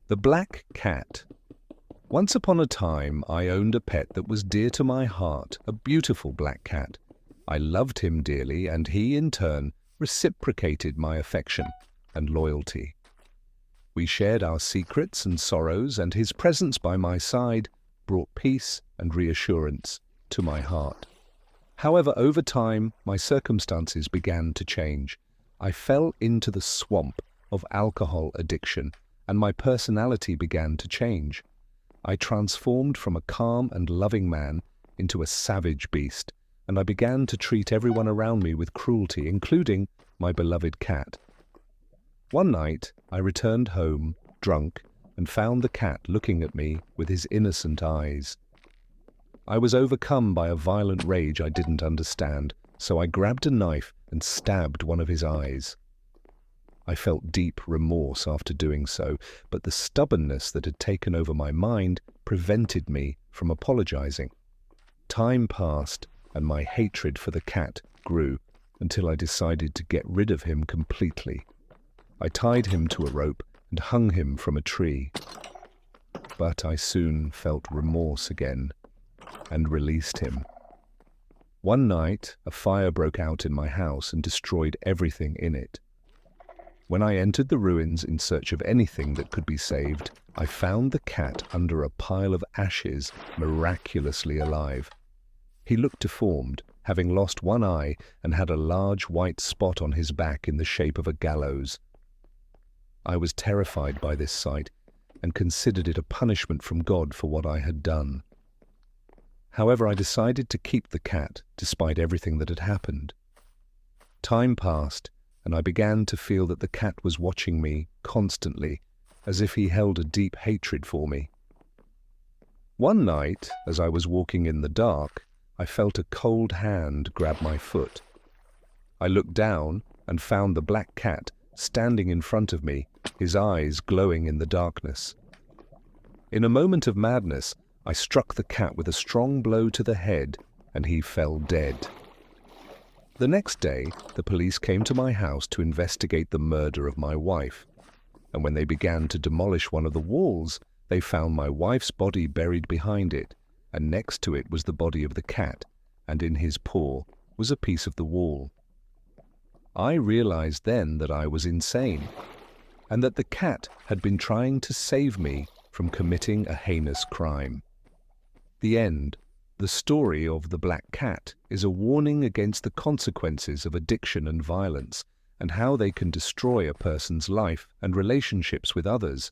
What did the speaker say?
The black cat. Once upon a time, I owned a pet that was dear to my heart, a beautiful black cat. I loved him dearly, and he, in turn, reciprocated my affection and loyalty. We shared our secrets and sorrows, and his presence by my side brought peace and reassurance to my heart. However, over time, my circumstances began to change. I fell into the swamp of alcohol addiction, and my personality began to change. I transformed from a calm and loving man into a savage beast, and I began to treat everyone around me with cruelty, including my beloved cat. One night, I returned home, drunk, and found the cat looking at me with his innocent eyes. I was overcome by a violent rage I didn't understand, so I grabbed a knife and stabbed one of his eyes. I felt deep remorse after doing so, but the stubbornness that had taken over my mind prevented me from apologizing. Time passed, and my hatred for the cat grew until I decided to get rid of him completely. I tied him to a rope and hung him from a tree. But I soon felt remorse again and released him. One night, a fire broke out in my house and destroyed everything in it. When I entered the ruins in search of anything that could be saved, I found the cat under a pile of ashes, miraculously alive. He looked deformed, having lost one eye, and had a large white spot on his back in the shape of a gallows. I was terrified by this sight and considered it a punishment from God for what I had done. However, I decided to keep the cat despite everything that had happened. Time passed, and I began to feel that the cat was watching me constantly, as if he held a deep hatred for me. One night, as I was walking in the dark, I felt a cold hand grab my foot. I looked down and found the black cat standing in front of me, his eyes glowing in the darkness. In a moment of madness, I struck the cat with a strong blow to the head, and he fell dead. The next day, the police came to my house to investigate the murder of my wife, and when they began to demolish one of the walls, they found my wife's body buried behind it, and next to it was the body of the cat, and in his paw was a piece of the wall. I realized then that I was insane, and that the cat had been trying to save me from committing a heinous crime. The end. The story of the black cat is a warning against the consequences of addiction and violence, and how they can destroy a person's life and relationships with others.